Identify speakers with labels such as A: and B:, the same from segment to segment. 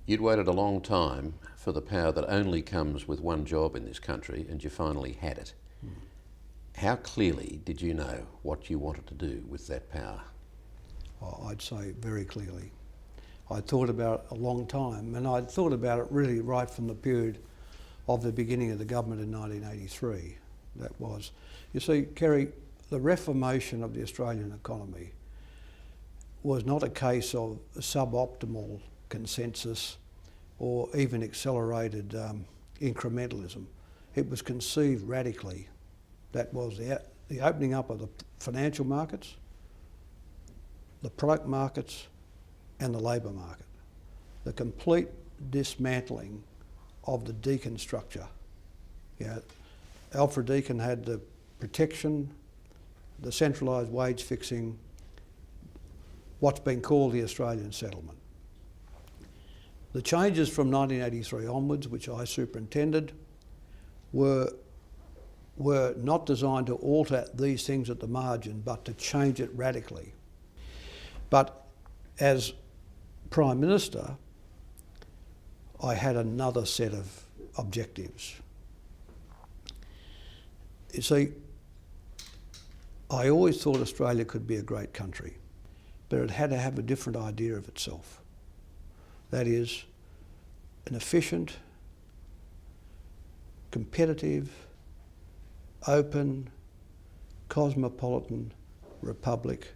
A: You'd waited a long time for the power that only comes with one job in this country, and you finally had it. How clearly did you know what you wanted to do with that power?
B: Oh, I'd say very clearly. I'd thought about it a long time, and I'd thought about it really right from the period of the beginning of the government in 1983. That was, you see, Kerry, the reformation of the Australian economy was not a case of suboptimal consensus or even accelerated incrementalism. It was conceived radically. That was the opening up of the financial markets, the product markets, and the labour market. The complete dismantling of the Deakin structure. Alfred Deakin had the protection, the centralised wage fixing, what's been called the Australian settlement. The changes from 1983 onwards, which I superintended, were not designed to alter these things at the margin, but to change it radically. But as Prime Minister, I had another set of objectives. You see, I always thought Australia could be a great country, but it had to have a different idea of itself. That is, an efficient, competitive, open, cosmopolitan republic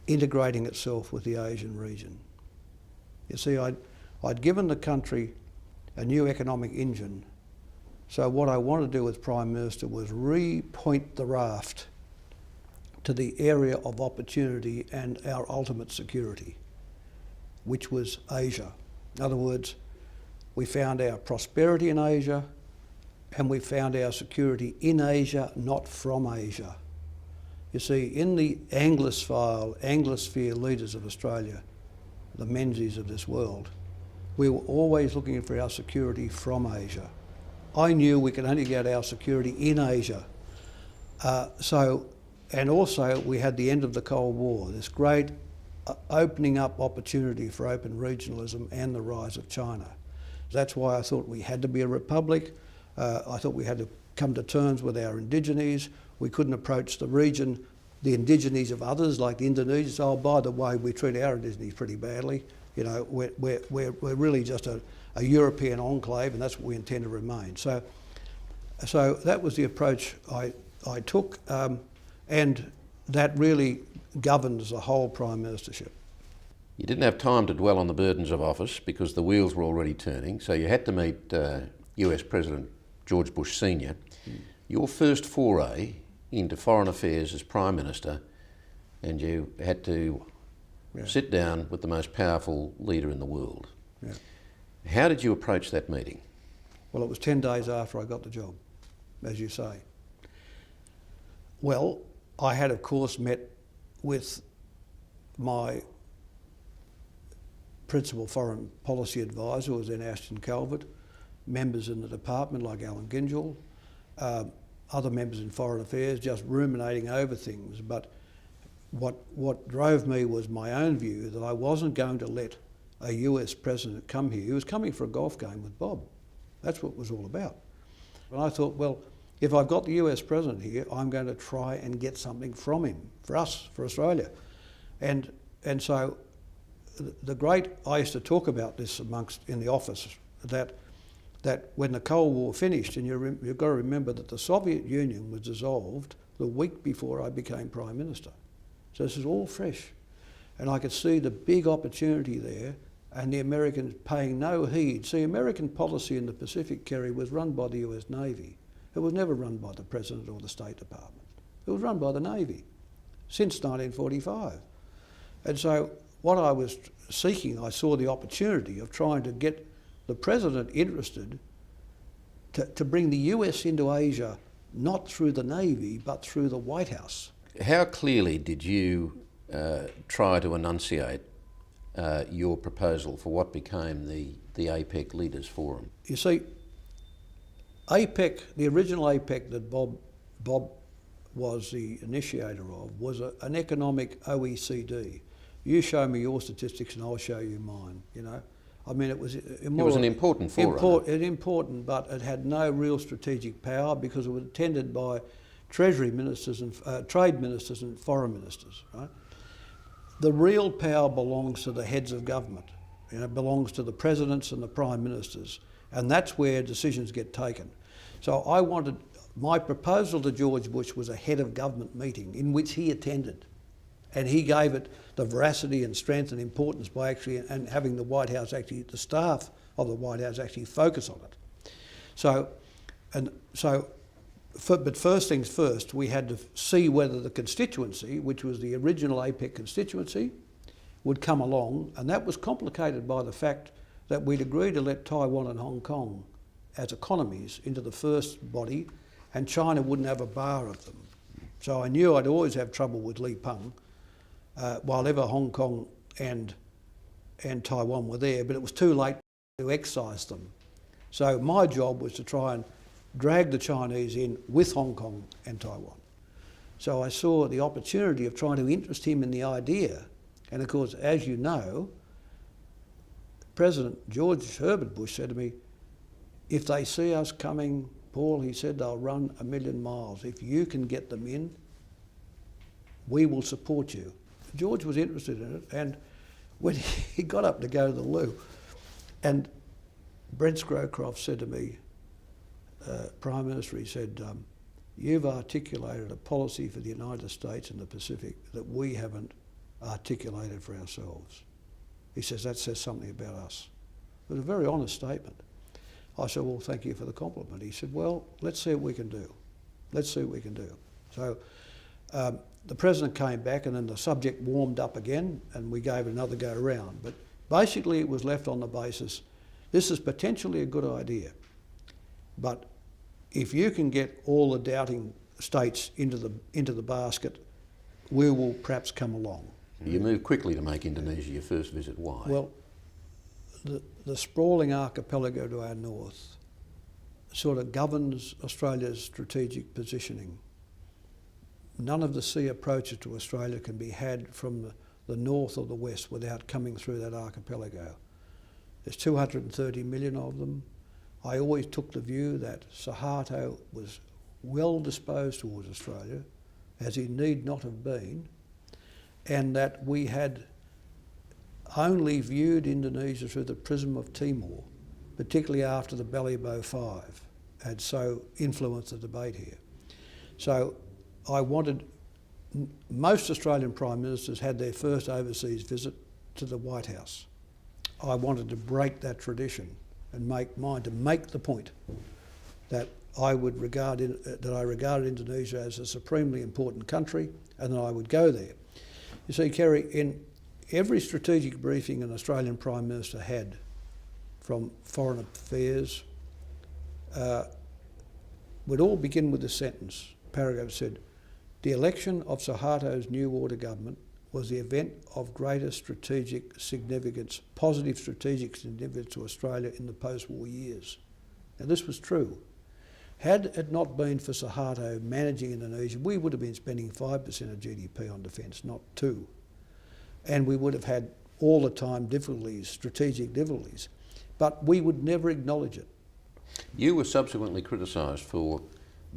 B: integrating itself with the Asian region. You see, I'd given the country a new economic engine, so what I wanted to do as Prime Minister was repoint the raft to the area of opportunity and our ultimate security, which was Asia. In other words, we found our prosperity in Asia and we found our security in Asia, not from Asia. You see, in the Anglosphere leaders of Australia, the Menzies of this world, we were always looking for our security from Asia. I knew we could only get our security in Asia. And also we had the end of the Cold War, this great opening up opportunity for open regionalism and the rise of China. That's why I thought we had to be a republic. I thought we had to come to terms with our indigenes. We couldn't approach the region, the indigenes of others, like the Indonesians. Oh, by the way, we treat our indigenes pretty badly. You know, we're really just a European enclave, and that's what we intend to remain. So that was the approach I took, and that really governs the whole Prime Ministership.
A: You didn't have time to dwell on the burdens of office because the wheels were already turning, so you had to meet US President George Bush Sr. Your first foray into foreign affairs as Prime Minister, and you had to sit down with the most powerful leader in the world.
B: Yeah.
A: How did you approach that meeting?
B: Well, it was 10 days after I got the job, as you say. Well, I had, of course, met with my principal foreign policy advisor, who was then Ashton Calvert, members in the department like Alan Gingell, other members in foreign affairs, just ruminating over things. But what drove me was my own view that I wasn't going to let a US president come here. He was coming for a golf game with Bob. That's what it was all about. And I thought, well, if I've got the US president here, I'm going to try and get something from him, for us, for Australia. And so I used to talk about this in the office, that when the Cold War finished, and you've got to remember that the Soviet Union was dissolved the week before I became Prime Minister. So this is all fresh. And I could see the big opportunity there, and the Americans paying no heed. See, American policy in the Pacific, Kerry, was run by the US Navy. It was never run by the President or the State Department. It was run by the Navy since 1945. And so what I was seeking, I saw the opportunity of trying to get the President interested to bring the US into Asia, not through the Navy, but through the White House.
A: How clearly did you try to enunciate your proposal for what became the APEC Leaders Forum?
B: You see, APEC, the original APEC that Bob was the initiator of, was an economic OECD. You show me your statistics and I'll show you mine, you know. I mean, it was
A: It was an important forerunner.
B: important, but it had no real strategic power because it was attended by Treasury ministers and trade ministers and foreign ministers. Right? The real power belongs to the heads of government. You know, it belongs to the presidents and the prime ministers, and that's where decisions get taken. So my proposal to George Bush was a head of government meeting in which he attended, and he gave it the veracity and strength and importance by actually and having the White House actually, the staff of the White House actually focus on it. But first things first, we had to see whether the constituency, which was the original APEC constituency, would come along, and that was complicated by the fact that we'd agreed to let Taiwan and Hong Kong as economies into the first body, and China wouldn't have a bar of them. So I knew I'd always have trouble with Li Peng, while ever Hong Kong and Taiwan were there, but it was too late to excise them. So my job was to try and drag the Chinese in with Hong Kong and Taiwan. So I saw the opportunity of trying to interest him in the idea. And of course, as you know, President George Herbert Bush said to me, if they see us coming, Paul, he said, they'll run 1,000,000 miles. If you can get them in, we will support you. George was interested in it, and when he got up to go to the loo, and Brent Scrowcroft said to me, Prime Minister, he said, you've articulated a policy for the United States and the Pacific that we haven't articulated for ourselves. He says, that says something about us. It was a very honest statement. I said, well, thank you for the compliment. He said, well, let's see what we can do. Let's see what we can do. So the President came back, and then the subject warmed up again, and we gave it another go round. But basically it was left on the basis, this is potentially a good idea, but if you can get all the doubting states into the basket, we will perhaps come along.
A: You moved quickly to make Indonesia your first visit. Why?
B: Well, the sprawling archipelago to our north sort of governs Australia's strategic positioning. None of the sea approaches to Australia can be had from the north or the west without coming through that archipelago. There's 230 million of them. I always took the view that Suharto was well disposed towards Australia, as he need not have been, and that we had only viewed Indonesia through the prism of Timor, particularly after the Balibo Five had so influenced the debate here. So I wanted, most Australian Prime Ministers had their first overseas visit to the White House. I wanted to break that tradition and make mine, to make the point that I regarded Indonesia as a supremely important country, and that I would go there. You see, Kerry, in every strategic briefing an Australian Prime Minister had from Foreign Affairs would all begin with this sentence. Paragraph said, the election of Suharto's New Order government was the event of greatest strategic significance, positive strategic significance to Australia in the post-war years. Now this was true. Had it not been for Suharto managing Indonesia, we would have been spending 5% of GDP on defence, not 2%. And we would have had all the time difficulties, strategic difficulties, but we would never acknowledge it.
A: You were subsequently criticised for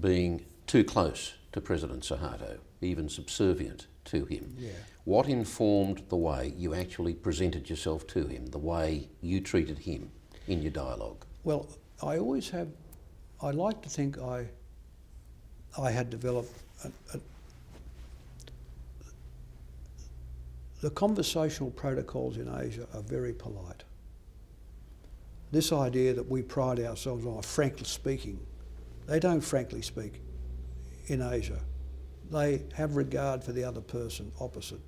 A: being too close to President Suharto, even subservient to him.
B: Yeah.
A: What informed the way you actually presented yourself to him, the way you treated him in your dialogue?
B: Well, I always have, I like to think I had developed the conversational protocols in Asia are very polite. This idea that we pride ourselves on frankly speaking, they don't frankly speak in Asia. They have regard for the other person opposite.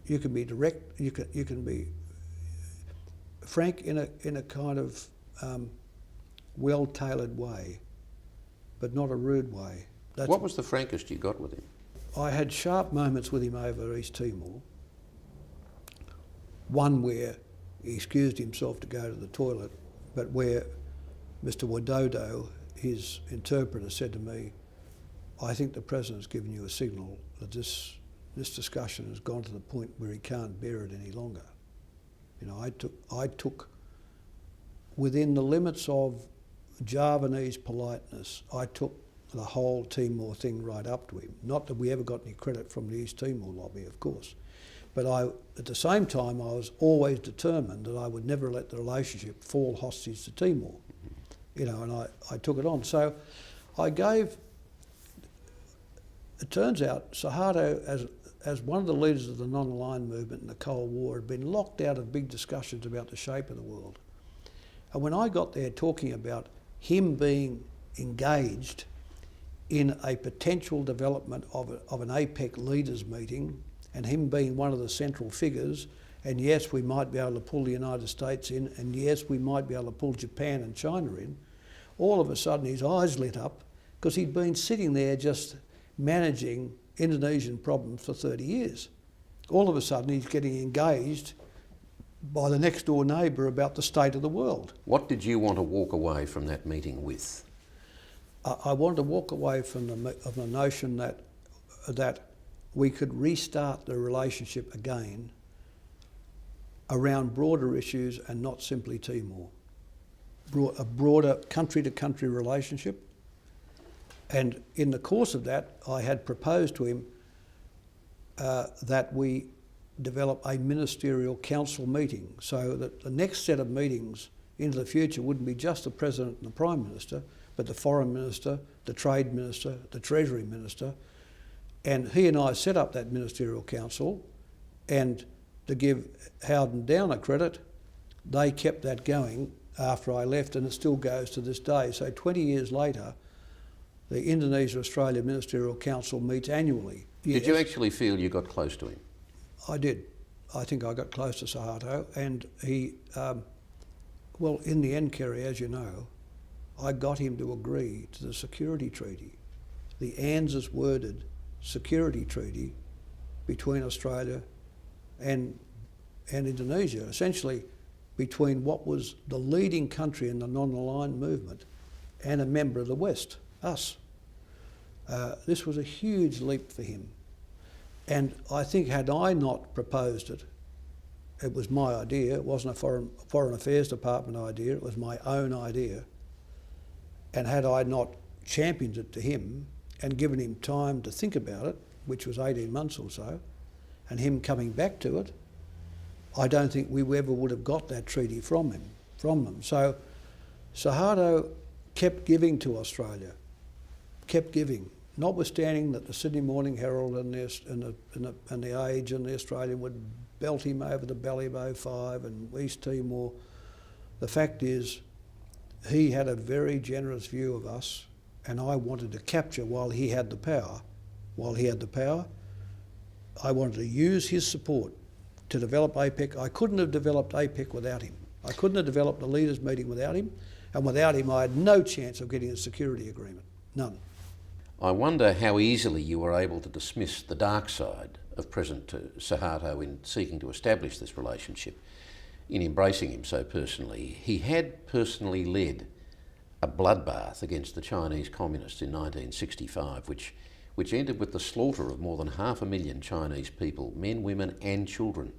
B: You can be direct, you can be frank in a kind of well-tailored way, but not a rude way.
A: What was the frankest you got with him?
B: I had sharp moments with him over East Timor. One where he excused himself to go to the toilet, but where Mr. Widodo, his interpreter, said to me, I think the President's given you a signal that this discussion has gone to the point where he can't bear it any longer. You know, I took within the limits of Javanese politeness, I took the whole Timor thing right up to him. Not that we ever got any credit from the East Timor lobby, of course. But at the same time, I was always determined that I would never let the relationship fall hostage to Timor. You know, and I took it on. So I gave, it turns out, Suharto, as one of the leaders of the non-aligned movement in the Cold War, had been locked out of big discussions about the shape of the world. And when I got there talking about him being engaged in a potential development of an APEC leaders meeting, and him being one of the central figures, and yes, we might be able to pull the United States in, and yes, we might be able to pull Japan and China in, all of a sudden his eyes lit up because he'd been sitting there just managing Indonesian problems for 30 years. All of a sudden he's getting engaged by the next door neighbour about the state of the world.
A: What did you want to walk away from that meeting with?
B: I wanted to walk away from the notion that we could restart the relationship again around broader issues and not simply Timor. A broader country-to-country relationship. And in the course of that, I had proposed to him that we develop a ministerial council meeting so that the next set of meetings into the future wouldn't be just the President and the Prime Minister, but the Foreign Minister, the Trade Minister, the Treasury Minister. And he and I set up that ministerial council, and to give Howden Downer credit, they kept that going after I left, and it still goes to this day. So 20 years later, the Indonesia-Australia Ministerial Council meets annually. Yes.
A: Did you actually feel you got close to him?
B: I did. I think I got close to Suharto, and he, well, in the end, Kerry, as you know, I got him to agree to the security treaty, the ANZUS worded security treaty between Australia and Indonesia, essentially between what was the leading country in the non-aligned movement and a member of the West, us. This was a huge leap for him. And I think had I not proposed it, it was my idea, it wasn't a Foreign Affairs Department idea, it was my own idea. And had I not championed it to him and given him time to think about it, which was 18 months or so, and him coming back to it, I don't think we ever would have got that treaty from them. So Suharto kept giving to Australia, kept giving, notwithstanding that the Sydney Morning Herald and the Age and the Australian would belt him over the belly of 05 and East Timor. The fact is, he had a very generous view of us, and I wanted to capture while he had the power. I wanted to use his support to develop APEC. I couldn't have developed APEC without him. I couldn't have developed the leaders' meeting without him, and without him I had no chance of getting a security agreement. None.
A: I wonder how easily you were able to dismiss the dark side of President Suharto in seeking to establish this relationship, in embracing him so personally. He had personally led a bloodbath against the Chinese communists in 1965, which ended with the slaughter of more than 500,000 Chinese people, men, women and children.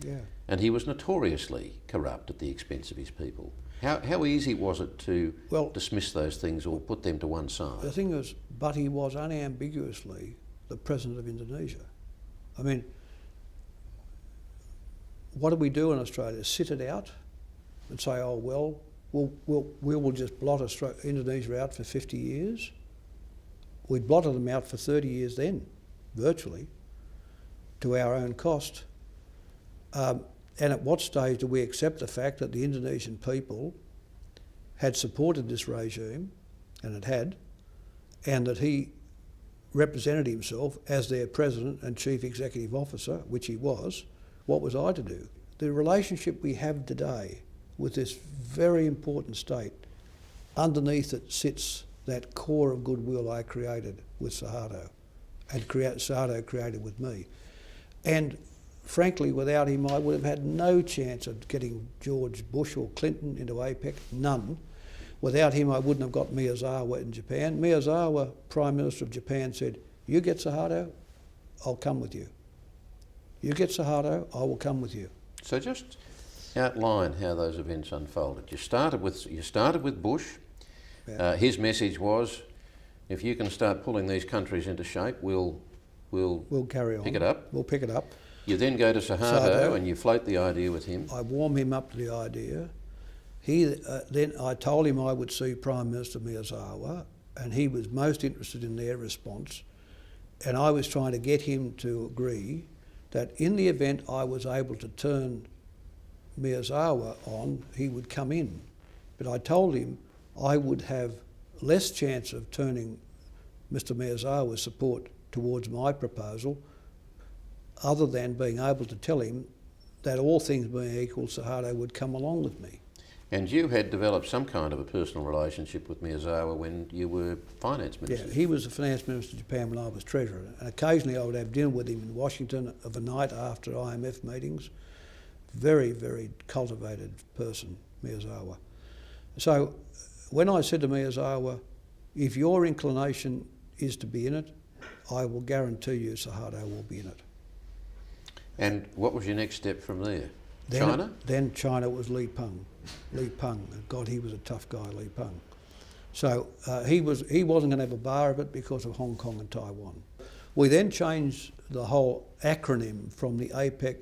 B: Yeah.
A: And he was notoriously corrupt at the expense of his people. How easy was it to dismiss those things or put them to one side?
B: The thing is, but he was unambiguously the President of Indonesia. I mean, what do we do in Australia? Sit it out and say, oh, well, we will just blot Indonesia out for 50 years? We blotted them out for 30 years then, virtually, to our own cost. And at what stage do we accept the fact that the Indonesian people had supported this regime, and it had, and that he represented himself as their president and chief executive officer, which he was? What was I to do? The relationship we have today with this very important state, underneath it sits that core of goodwill I created with Suharto, and Suharto created with me. And frankly, without him, I would have had no chance of getting George Bush or Clinton into APEC, none. Without him, I wouldn't have got Miyazawa in Japan. Miyazawa, Prime Minister of Japan, said, you get Suharto, I'll come with you. You get Suharto, I will come with you.
A: So just Outline how those events unfolded. You started with Bush.
B: Yeah.
A: His message was, if you can start pulling these countries into shape, we'll
B: carry on.
A: pick it up.
B: We'll pick it up.
A: You then go to Suharto and you float the idea with him.
B: I warm him up to the idea. Then I told him I would see Prime Minister Miyazawa, and he was most interested in their response. And I was trying to get him to agree that in the event I was able to turn Miyazawa on, he would come in. But I told him I would have less chance of turning Mr Miyazawa's support towards my proposal, other than being able to tell him that all things being equal, Suharto would come along with me.
A: And you had developed some kind of a personal relationship with Miyazawa when you were finance minister.
B: Yeah, he was the finance minister of Japan when I was treasurer, and occasionally I would have dinner with him in Washington of a night after IMF meetings. Very, very cultivated person, Miyazawa. So when I said to Miyazawa, if your inclination is to be in it, I will guarantee you Suharto will be in it.
A: And what was your next step from there? China?
B: Then China was Li Peng. God, he was a tough guy, Li Peng. So he wasn't going to have a bar of it because of Hong Kong and Taiwan. We then changed the whole acronym from the APEC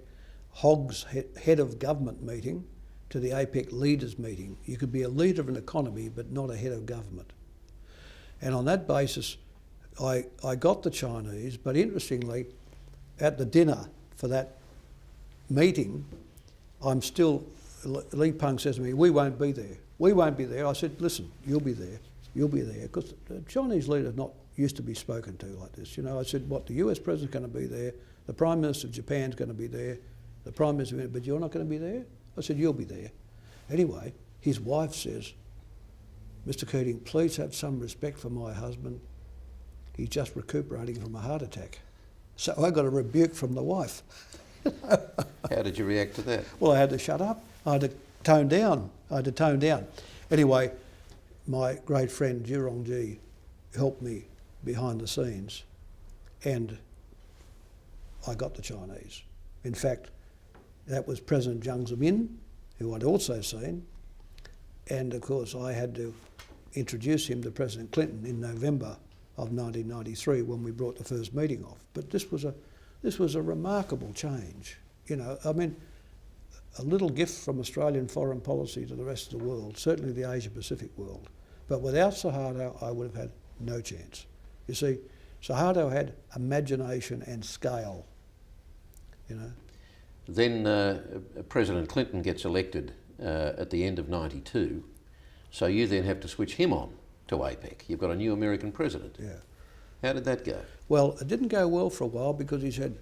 B: Hogs head of government meeting to the APEC leaders meeting. You could be a leader of an economy but not a head of government. And on that basis, I got the Chinese, but interestingly, at the dinner for that meeting, Li Peng says to me, we won't be there. We won't be there. I said, listen, you'll be there. You'll be there. Because the Chinese leader's not used to be spoken to like this. You know, I said, what, the US president's going to be there, the Prime Minister of Japan's going to be there, the Prime Minister, but you're not going to be there? I said, you'll be there. Anyway, his wife says, Mr Keating, please have some respect for my husband. He's just recuperating from a heart attack. So I got a rebuke from the wife.
A: How did you react to that?
B: Well, I had to shut up. I had to tone down. Anyway, my great friend Zhirongji helped me behind the scenes, and I got the Chinese. In fact, that was President Jiang Zemin, who I'd also seen, and of course I had to introduce him to President Clinton in November of 1993 when we brought the first meeting off. But this was a remarkable change. You know, I mean, a little gift from Australian foreign policy to the rest of the world, certainly the Asia-Pacific world. But without Suharto, I would have had no chance. You see, Suharto had imagination and scale, you know.
A: Then President Clinton gets elected at the end of '92, so you then have to switch him on to APEC. You've got a new American president.
B: Yeah.
A: How did that go?
B: Well, it didn't go well for a while because he said,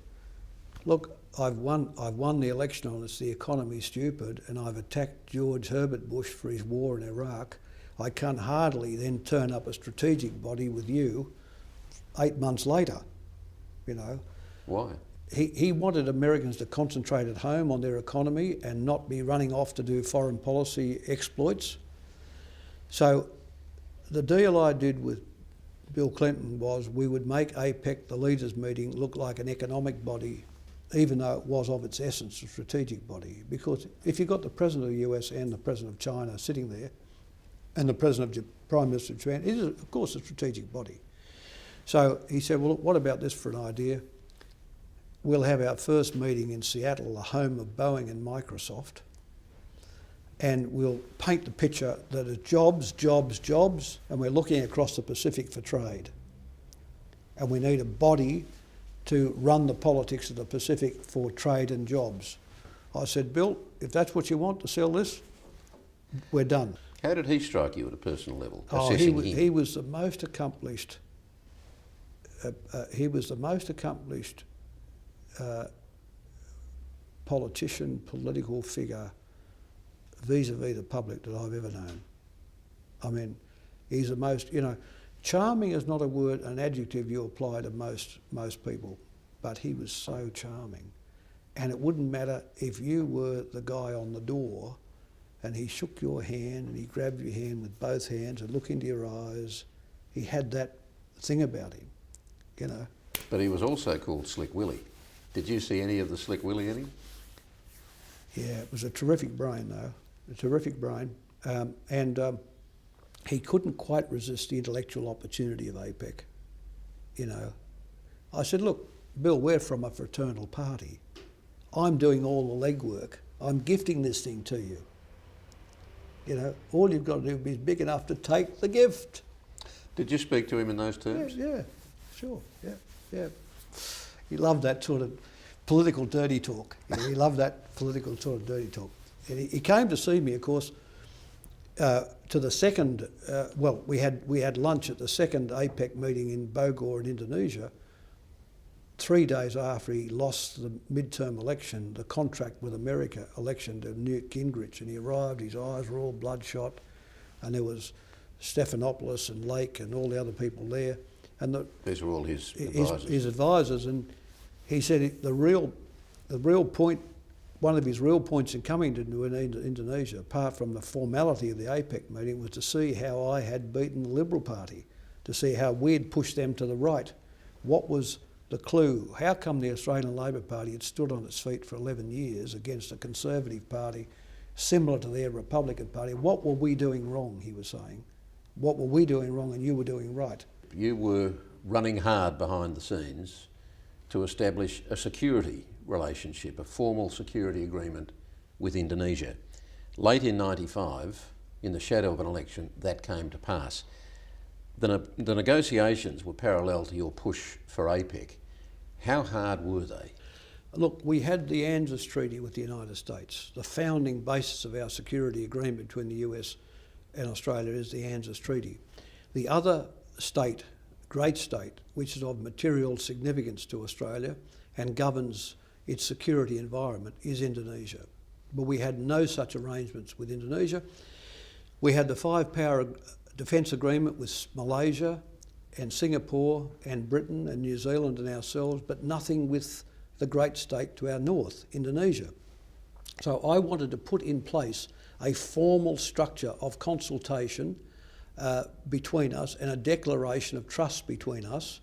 B: look, I've won the election on it's the economy stupid, and I've attacked George Herbert Bush for his war in Iraq. I can't hardly then turn up a strategic body with you 8 months later, you know.
A: Why?
B: He wanted Americans to concentrate at home on their economy and not be running off to do foreign policy exploits. So the deal I did with Bill Clinton was we would make APEC, the leaders meeting, look like an economic body, even though it was of its essence a strategic body. Because if you've got the President of the US and the President of China sitting there, and the Prime Minister of Japan, it is of course a strategic body. So he said, well, what about this for an idea? We'll have our first meeting in Seattle, the home of Boeing and Microsoft, and we'll paint the picture that it's jobs, jobs, jobs, and we're looking across the Pacific for trade. And we need a body to run the politics of the Pacific for trade and jobs. I said, Bill, if that's what you want to sell this, we're done.
A: How did he strike you at a personal level?
B: He was the most accomplished. Politician, political figure, vis-a-vis the public that I've ever known. I mean, he's the most, you know, charming is not a word, an adjective you apply to most people, but he was so charming. And it wouldn't matter if you were the guy on the door and he shook your hand and he grabbed your hand with both hands and looked into your eyes. He had that thing about him, you know. But
A: he was also called Slick Willie. Did you see any of the Slick Willie in him?
B: Yeah, it was a terrific brain though, a terrific brain. And he couldn't quite resist the intellectual opportunity of APEC. You know, I said, look, Bill, we're from a fraternal party. I'm doing all the legwork. I'm gifting this thing to you. You know, all you've got to do is be big enough to take the gift.
A: Did you speak to him in those terms?
B: Yeah, sure, yeah. He loved that sort of political dirty talk. You know, he loved that political sort of dirty talk. And he came to see me, of course, to the second, we had lunch at the second APEC meeting in Bogor in Indonesia, 3 days after he lost the midterm election, the contract with America election to Newt Gingrich, and he arrived, his eyes were all bloodshot, and there was Stephanopoulos and Lake and all the other people there. And
A: these were all his advisors.
B: His advisors, and he said the real point, one of his real points in coming to Indonesia, apart from the formality of the APEC meeting, was to see how I had beaten the Liberal Party, to see how we'd pushed them to the right. What was the clue? How come the Australian Labor Party had stood on its feet for 11 years against a Conservative Party similar to their Republican Party? What were we doing wrong, he was saying. What were we doing wrong and you were doing right?
A: You were running hard behind the scenes to establish a security relationship, a formal security agreement with Indonesia. Late in '95, in the shadow of an election, that came to pass. The negotiations were parallel to your push for APEC. How hard were they?
B: Look, we had the ANZUS Treaty with the United States. The founding basis of our security agreement between the US and Australia is the ANZUS Treaty. The other state, great state, which is of material significance to Australia and governs its security environment, is Indonesia. But we had no such arrangements with Indonesia. We had the five-power defence agreement with Malaysia and Singapore and Britain and New Zealand and ourselves, but nothing with the great state to our north, Indonesia. So I wanted to put in place a formal structure of consultation between us and a declaration of trust between us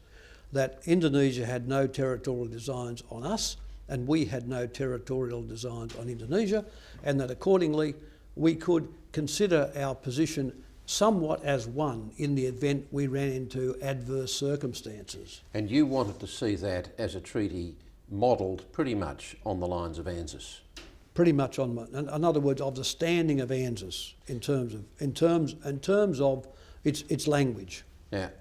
B: that Indonesia had no territorial designs on us and we had no territorial designs on Indonesia, and that accordingly we could consider our position somewhat as one in the event we ran into adverse circumstances.
A: And you wanted to see that as a treaty modelled pretty much on the lines of ANZUS?
B: Pretty much on, in other words, of the standing of ANZUS in terms of its language.
A: Now,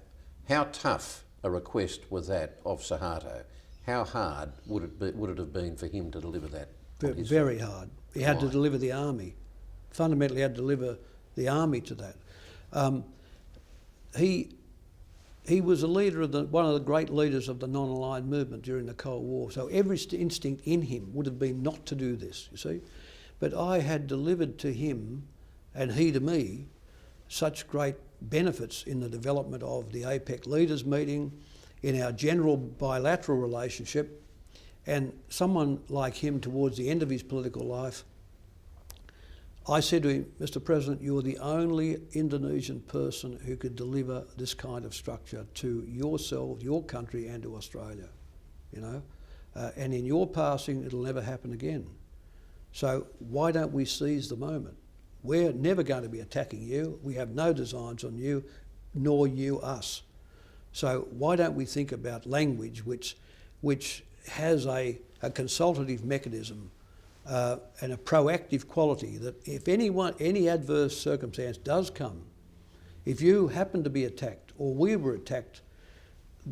A: how tough a request was that of Suharto? How hard would it have been for him to deliver that?
B: Very hard. He had to deliver the army. Fundamentally, he had to deliver the army to that. He was a leader of one of the great leaders of the non-aligned movement during the Cold War. So every instinct in him would have been not to do this, you see. But I had delivered to him, and he to me, such great benefits in the development of the APEC leaders meeting, in our general bilateral relationship, and someone like him towards the end of his political life, I said to him, Mr. President, you're the only Indonesian person who could deliver this kind of structure to yourself, your country, and to Australia, you know. And in your passing, it'll never happen again. So why don't we seize the moment? We're never going to be attacking you. We have no designs on you, nor you us. So why don't we think about language which has a consultative mechanism and a proactive quality, that if any adverse circumstance does come, if you happen to be attacked or we were attacked,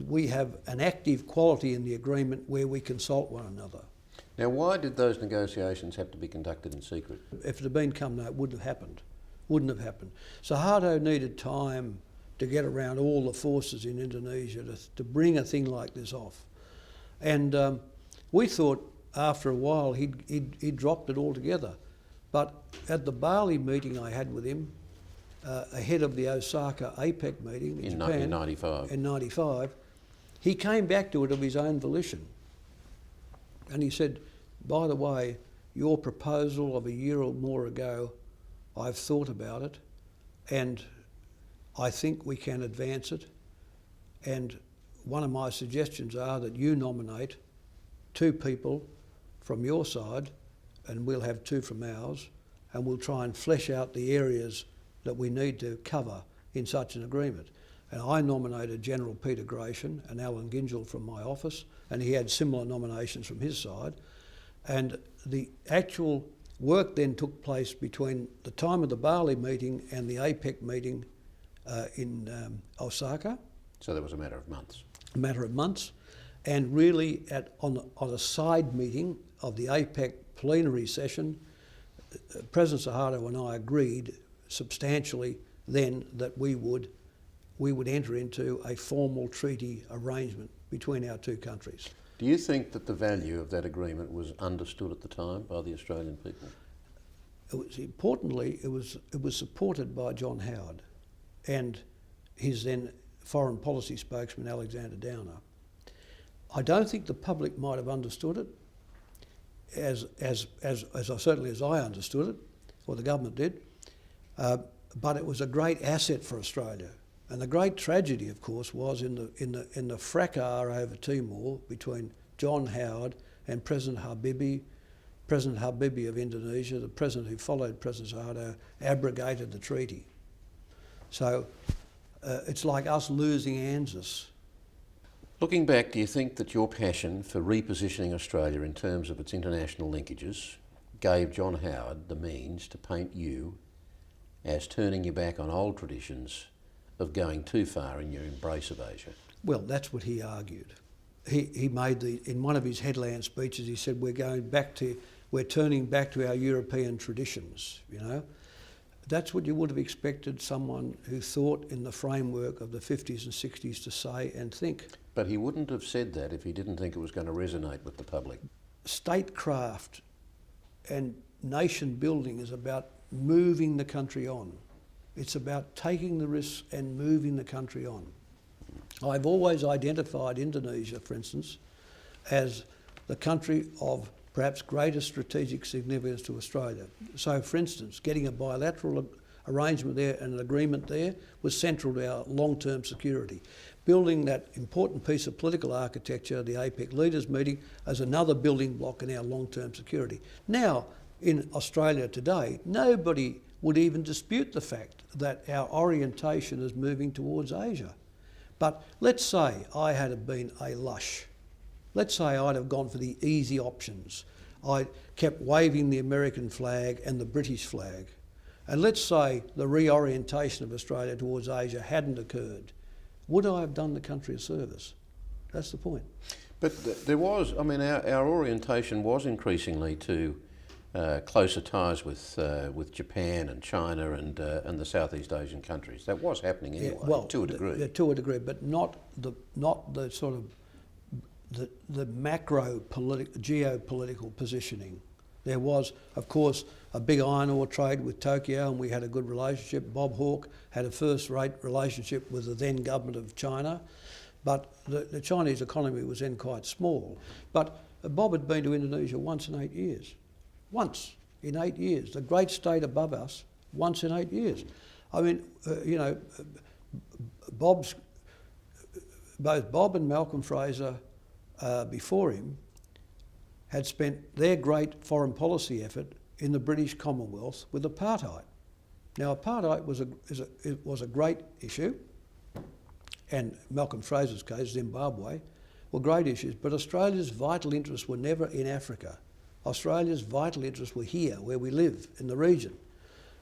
B: we have an active quality in the agreement where we consult one another.
A: Now, why did those negotiations have to be conducted in secret?
B: If it had been come, no, it wouldn't have happened. Suharto needed time to get around all the forces in Indonesia to bring a thing like this off. And we thought after a while he'd dropped it altogether. But at the Bali meeting I had with him, ahead of the Osaka APEC meeting in Japan,
A: in 95.
B: In 95, he came back to it of his own volition. And he said, by the way, your proposal of a year or more ago, I've thought about it, and I think we can advance it. And one of my suggestions are that you nominate 2 people from your side and we'll have 2 from ours, and we'll try and flesh out the areas that we need to cover in such an agreement. And I nominated General Peter Gratian and Alan Gingell from my office, and he had similar nominations from his side. And the actual work then took place between the time of the Bali meeting and the APEC meeting in Osaka.
A: So that was a matter of months.
B: A matter of months. And really on a side meeting of the APEC plenary session, President Suharto and I agreed substantially then that we would enter into a formal treaty arrangement between our 2 countries.
A: Do you think that the value of that agreement was understood at the time by the Australian people?
B: Importantly, it was supported by John Howard and his then foreign policy spokesman Alexander Downer. I don't think the public might have understood it as certainly as I understood it, or the government did, but it was a great asset for Australia. And the great tragedy, of course, was in the fracas over Timor between John Howard and President Habibie of Indonesia, the president who followed President Suharto, abrogated the treaty. So it's like us losing ANZUS.
A: Looking back, do you think that your passion for repositioning Australia in terms of its international linkages gave John Howard the means to paint you as turning your back on old traditions of going too far in your embrace of Asia?
B: Well, that's what he argued. He made in one of his headland speeches, he said, we're turning back to our European traditions, you know. That's what you would have expected someone who thought in the framework of the 50s and 60s to say and think.
A: But he wouldn't have said that if he didn't think it was going to resonate with the public.
B: Statecraft and nation building is about moving the country on. It's about taking the risks and moving the country on. I've always identified Indonesia, for instance, as the country of perhaps greater strategic significance to Australia. So, for instance, getting a bilateral arrangement there and an agreement there was central to our long-term security. Building that important piece of political architecture, the APEC leaders meeting, as another building block in our long-term security. Now, in Australia today, nobody would even dispute the fact that our orientation is moving towards Asia. But let's say I had been a lush. Let's say I'd have gone for the easy options. I kept waving the American flag and the British flag. And let's say the reorientation of Australia towards Asia hadn't occurred. Would I have done the country a service? That's the point.
A: But there was, I mean, our orientation was increasingly to closer ties with Japan and China and the Southeast Asian countries. That was happening anyway, to a degree.
B: To a degree, but not the sort of the macro geopolitical positioning. There was, of course, a big iron ore trade with Tokyo, and we had a good relationship. Bob Hawke had a first-rate relationship with the then government of China, but the Chinese economy was then quite small. But Bob had been to Indonesia once in 8 years. Once in 8 years. The great state above us, once in 8 years. I mean, both Bob and Malcolm Fraser before him had spent their great foreign policy effort in the British Commonwealth with apartheid. Now, apartheid was a great issue, and Malcolm Fraser's case, Zimbabwe, were great issues, but Australia's vital interests were never in Africa. Australia's vital interests were here, where we live, in the region.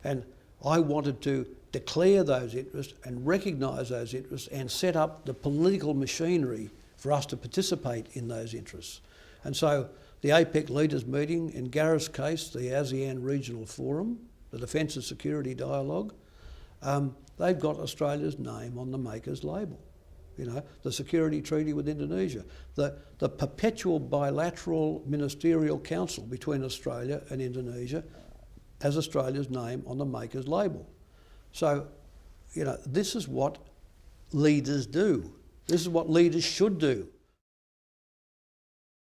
B: And I wanted to declare those interests and recognise those interests and set up the political machinery for us to participate in those interests. And so the APEC leaders meeting, in Gareth's case, the ASEAN Regional Forum, the Defence and Security Dialogue, they've got Australia's name on the maker's label. You know, the security treaty with Indonesia, the perpetual bilateral ministerial council between Australia and Indonesia has Australia's name on the maker's label. So, you know, this is what leaders do. This is what leaders should do.